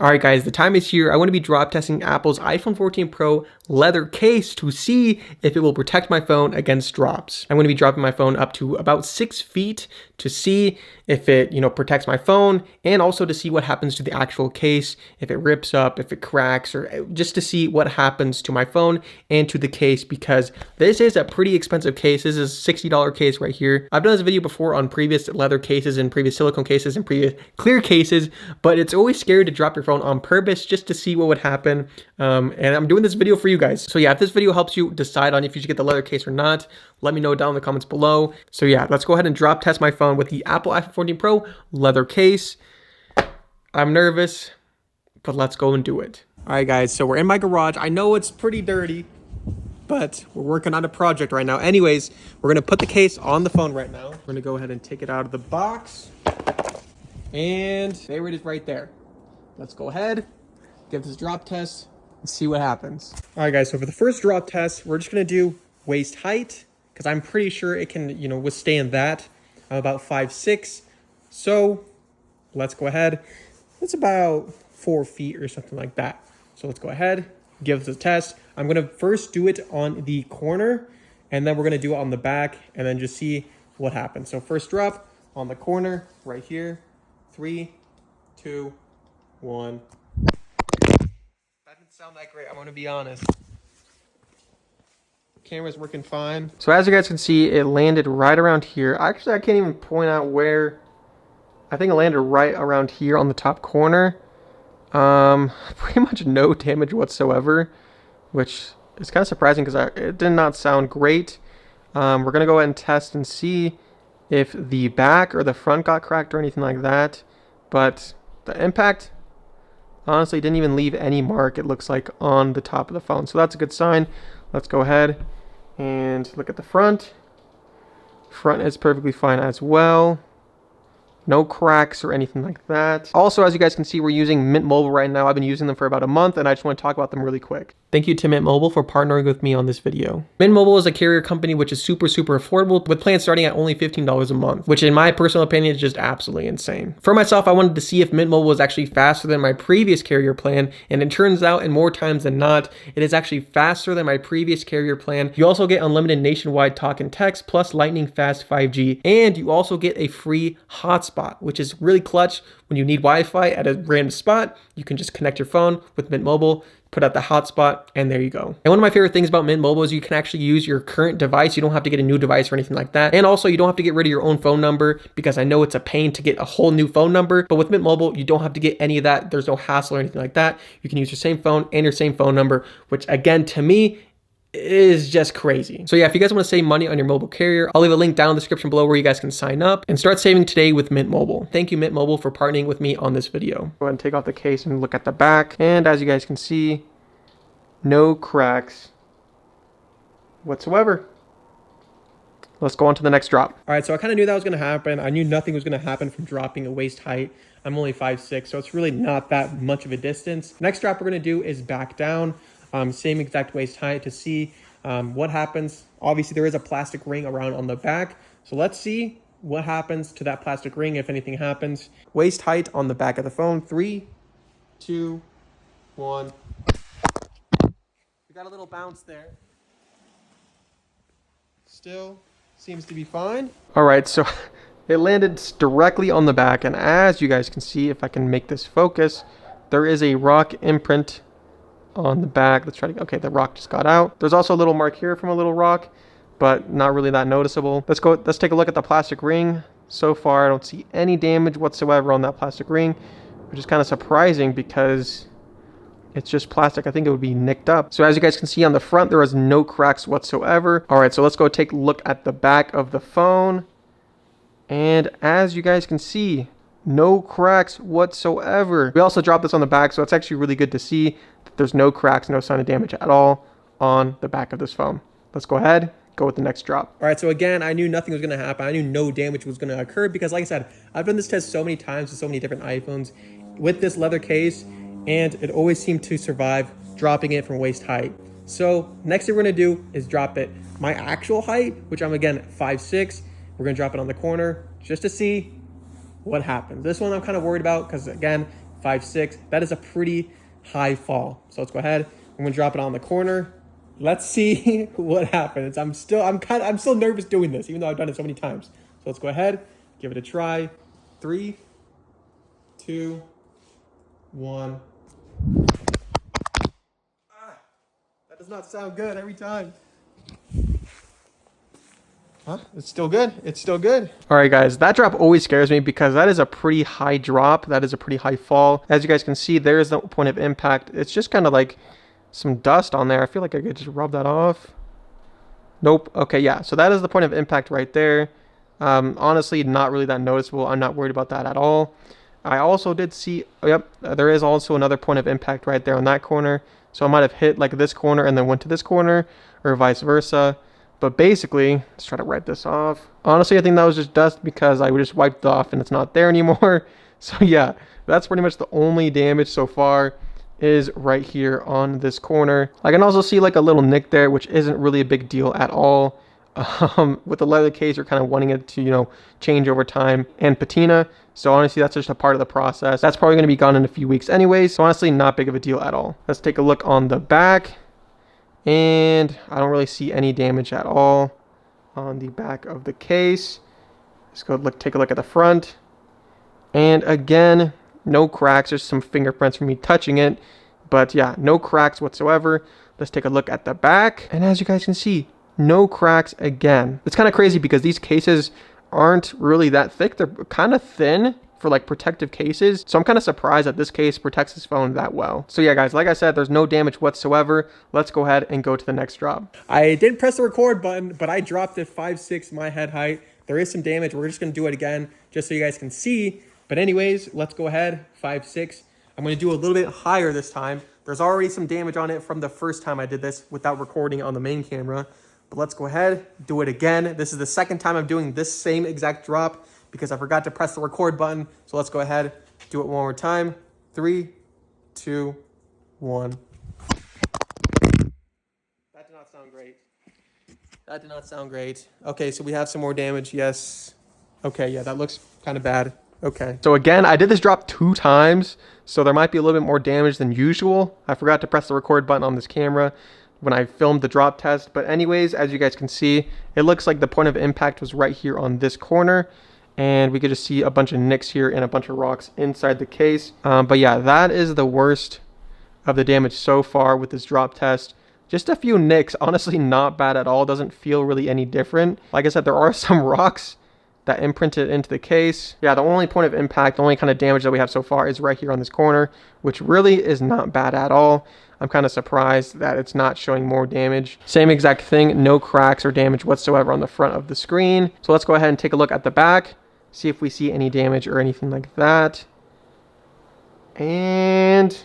Alright guys, the time is here. I want to be drop testing Apple's iPhone 14 Pro leather case to see if it will protect my phone against drops. I'm going to be dropping my phone up to about 6 feet to see if it, protects my phone, and also to see what happens to the actual case, if it rips up, if it cracks, or just to see what happens to my phone and to the case, because this is a pretty expensive case. This is a $60 case right here. I've done this video before on previous leather cases and previous silicone cases and previous clear cases, but it's always scary to drop your phone on purpose just to see what would happen. And I'm doing this video for you guys. So yeah, if this video helps you decide on if you should get the leather case or not, let me know down in the comments below. So yeah, let's go ahead and drop test my phone with the Apple iPhone 14 Pro leather case. I'm nervous, but let's go and do it. All right guys, so we're in my garage. I know it's pretty dirty, but we're working on a project right now. Anyways, we're gonna put the case on the phone right now. We're gonna go ahead and take it out of the box. And there it is right there. Let's go ahead, give this drop test, and see what happens. All right guys, so for the first drop test, we're just gonna do waist height, because I'm pretty sure it can, withstand that. I'm about 5'6", so let's go ahead. It's about 4 feet or something like that. So let's go ahead, give this a test. I'm gonna first do it on the corner, and then we're gonna do it on the back, and then just see what happens. So first drop on the corner, right here. 3, 2, 1. That didn't sound that great, I'm gonna be honest. Camera's working fine. So as you guys can see, it landed right around here. Actually, I can't even point out where. I think it landed right around here on the top corner. Pretty much no damage whatsoever, which is kind of surprising because it did not sound great. We're gonna go ahead and test and see if the back or the front got cracked or anything like that. But the impact honestly didn't even leave any mark, it looks like, on the top of the phone. So that's a good sign. Let's go ahead and look at the front. Front is perfectly fine as well. No cracks or anything like that. Also, as you guys can see, we're using Mint Mobile right now. I've been using them for about a month, and I just want to talk about them really quick. Thank you to Mint Mobile for partnering with me on this video. Mint Mobile is a carrier company which is super affordable, with plans starting at only $15 a month, which in my personal opinion is just absolutely insane. For myself, I wanted to see if Mint Mobile was actually faster than my previous carrier plan, and it turns out, in more times than not, it is actually faster than my previous carrier plan. You also get unlimited nationwide talk and text, plus lightning fast 5G, and you also get a free hotspot, which is really clutch. When you need Wi-Fi at a random spot, you can just connect your phone with Mint Mobile, put out the hotspot, and there you go. And one of my favorite things about Mint Mobile is you can actually use your current device. You don't have to get a new device or anything like that. And also, you don't have to get rid of your own phone number, because I know it's a pain to get a whole new phone number. But with Mint Mobile, you don't have to get any of that. There's no hassle or anything like that. You can use your same phone and your same phone number, which again, to me, is just crazy. So yeah, if you guys want to save money on your mobile carrier, I'll leave a link down in the description below where you guys can sign up and start saving today with Mint Mobile. Thank you, Mint Mobile, for partnering with me on this video. Go ahead and take off the case and look at the back. And as you guys can see, no cracks whatsoever. Let's go on to the next drop. All right, so I kind of knew that was going to happen. I knew nothing was going to happen from dropping a waist height. I'm only 5'6", so it's really not that much of a distance. Next drop we're going to do is back down. Same exact waist height to see what happens. Obviously, there is a plastic ring around on the back. So let's see what happens to that plastic ring, if anything happens. Waist height on the back of the phone. 3, 2, 1. We got a little bounce there. Still seems to be fine. All right, so it landed directly on the back. And as you guys can see, if I can make this focus, there is a rock imprint on the back. Let's try to, okay, the rock just got out. There's also a little mark here from a little rock, but not really that noticeable. Let's take a look at the plastic ring. So far, I don't see any damage whatsoever on that plastic ring, which is kind of surprising because it's just plastic. I think it would be nicked up. So as you guys can see on the front, there is no cracks whatsoever. All right, so let's go take a look at the back of the phone. And as you guys can see, no cracks whatsoever. We also dropped this on the back, so it's actually really good to see that there's no cracks, no sign of damage at all on the back of this phone. Let's go ahead, go with the next drop. All right, so again, I knew nothing was gonna happen. I knew no damage was gonna occur because, like I said, I've done this test so many times with so many different iPhones with this leather case, and it always seemed to survive dropping it from waist height. So next thing we're gonna do is drop it my actual height, which I'm again 5'6". We're gonna drop it on the corner just to see what happens. This one I'm kind of worried about because, again, 5.6. That is a pretty high fall. So let's go ahead. I'm gonna drop it on the corner. Let's see what happens. I'm still nervous doing this, even though I've done it so many times. So let's go ahead, give it a try. 3, 2, 1. That does not sound good every time. Huh? It's still good. It's still good. All right, guys, that drop always scares me because that is a pretty high drop. That is a pretty high fall. As you guys can see, there is the point of impact. It's just kind of like some dust on there. I feel like I could just rub that off. Nope. Okay, yeah. So that is the point of impact right there. Honestly, not really that noticeable. I'm not worried about that at all. I also did see, yep, there is also another point of impact right there on that corner. So I might have hit like this corner and then went to this corner or vice versa. But basically, let's try to wipe this off. Honestly, I think that was just dust because I just wiped it off and it's not there anymore. So yeah, that's pretty much the only damage so far is right here on this corner. I can also see like a little nick there, which isn't really a big deal at all. With the leather case, you're kind of wanting it to, you know, change over time and patina. So honestly, that's just a part of the process. That's probably going to be gone in a few weeks anyways. So honestly, not big of a deal at all. Let's take a look on the back. And I don't really see any damage at all on the back of the case. Let's go take a look at the front. And again, no cracks. There's some fingerprints from me touching it. But yeah, no cracks whatsoever. Let's take a look at the back. And as you guys can see, no cracks again. It's kind of crazy because these cases aren't really that thick. They're kind of thin for like protective cases. So I'm kind of surprised that this case protects this phone that well. So yeah, guys, like I said, there's no damage whatsoever. Let's go ahead and go to the next drop. I didn't press the record button, but I dropped it 5.6 my head height. There is some damage. We're just going to do it again just so you guys can see. But anyways, let's go ahead. 5.6. I'm going to do a little bit higher this time. There's already some damage on it from the first time I did this without recording on the main camera. But let's go ahead, do it again. This is the second time I'm doing this same exact drop because I forgot to press the record button. So let's go ahead, do it one more time. 3, 2, 1. That did not sound great. That did not sound great. Okay, so we have some more damage. Yes. Okay, yeah, that looks kind of bad. Okay. So again, I did this drop 2 times, so there might be a little bit more damage than usual. I forgot to press the record button on this camera when I filmed the drop test. But anyways, as you guys can see, it looks like the point of impact was right here on this corner. And we could just see a bunch of nicks here and a bunch of rocks inside the case. But yeah, that is the worst of the damage so far with this drop test. Just a few nicks, honestly not bad at all. Doesn't feel really any different. Like I said, there are some rocks that imprinted into the case. Yeah, the only point of impact, the only kind of damage that we have so far is right here on this corner, which really is not bad at all. I'm kind of surprised that it's not showing more damage. Same exact thing, no cracks or damage whatsoever on the front of the screen. So let's go ahead and take a look at the back, see if we see any damage or anything like that. And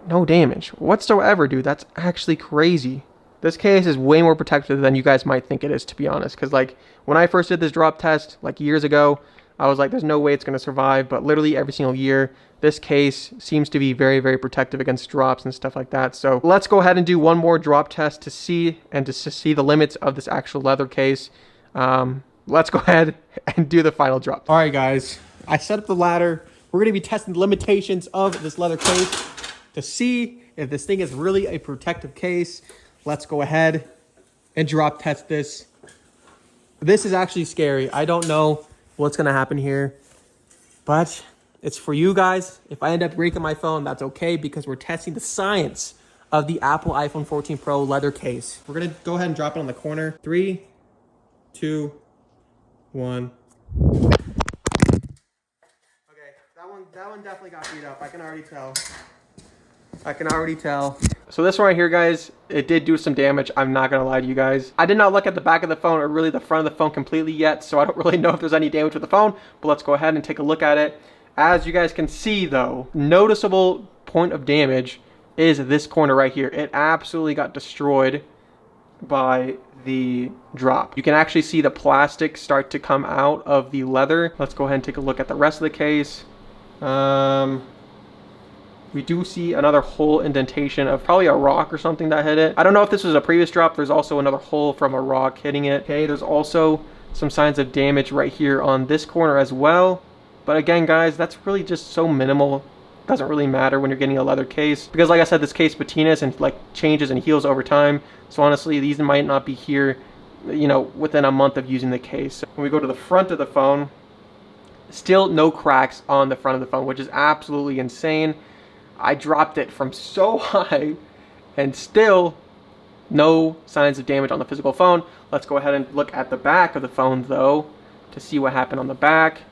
no damage whatsoever, dude. That's actually crazy. This case is way more protected than you guys might think it is, to be honest. Because like when I first did this drop test like years ago, I was like, there's no way it's going to survive. But literally every single year, this case seems to be very, very protective against drops and stuff like that. So let's go ahead and do one more drop test to see the limits of this actual leather case. Let's go ahead and do the final drop. All right, guys, I set up the ladder. We're going to be testing the limitations of this leather case to see if this thing is really a protective case. Let's go ahead and drop test this. This is actually scary. I don't know what's going to happen here, but it's for you guys. If I end up breaking my phone, that's okay because we're testing the science of the Apple iPhone 14 Pro leather case. We're going to go ahead and drop it on the corner. 3, 2, 1. Okay, that one definitely got beat up. I can already tell. So this one right here, guys, it did do some damage. I'm not gonna lie to you guys. I did not look at the back of the phone or really the front of the phone completely yet, so I don't really know if there's any damage with the phone, but let's go ahead and take a look at it. As you guys can see though, noticeable point of damage is this corner right here. It absolutely got destroyed by the drop. You can actually see the plastic start to come out of the leather. Let's go ahead and take a look at the rest of the case. We do see another hole indentation of probably a rock or something that hit it. I don't know if this was a previous drop. There's also another hole from a rock hitting it. Okay, there's also some signs of damage right here on this corner as well. But again, guys, that's really just so minimal. Doesn't really matter when you're getting a leather case, because like I said, this case patinas and like changes and heals over time. So honestly, these might not be here, you know, within a month of using the case. So when we go to the front of the phone, still no cracks on the front of the phone, which is absolutely insane. I dropped it from so high and still no signs of damage on the physical phone. Let's go ahead and look at the back of the phone though to see what happened on the back.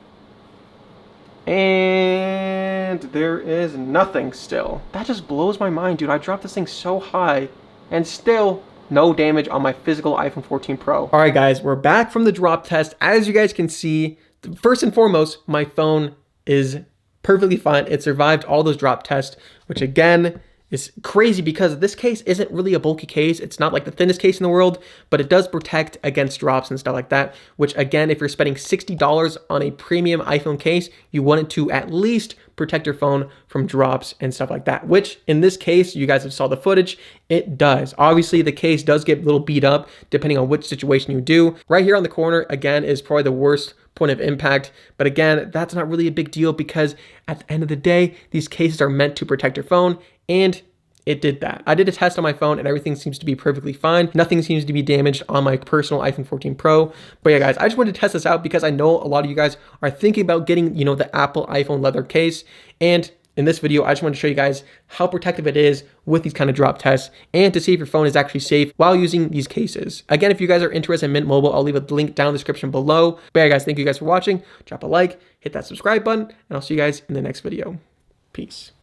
And there is nothing still. That just blows my mind, dude. I dropped this thing so high and still no damage on my physical iPhone 14 Pro. All right, guys, we're back from the drop test. As you guys can see, first and foremost, my phone is perfectly fine. It survived all those drop tests, which again is crazy because this case isn't really a bulky case. It's not like the thinnest case in the world, but it does protect against drops and stuff like that, which again, if you're spending $60 on a premium iPhone case, you want it to at least protect your phone from drops and stuff like that, which in this case, you guys have saw the footage, it does. Obviously, the case does get a little beat up depending on which situation you do. Right here on the corner, again, is probably the worst point of impact. But again, that's not really a big deal because at the end of the day, these cases are meant to protect your phone, and it did that. I did a test on my phone and everything seems to be perfectly fine. Nothing seems to be damaged on my personal iPhone 14 Pro. But yeah, guys, I just wanted to test this out because I know a lot of you guys are thinking about getting, you know, the Apple iPhone leather case. And in this video, I just wanted to show you guys how protective it is with these kind of drop tests and to see if your phone is actually safe while using these cases. Again, if you guys are interested in Mint Mobile, I'll leave a link down in the description below. But yeah, guys, thank you guys for watching. Drop a like, hit that subscribe button, and I'll see you guys in the next video. Peace.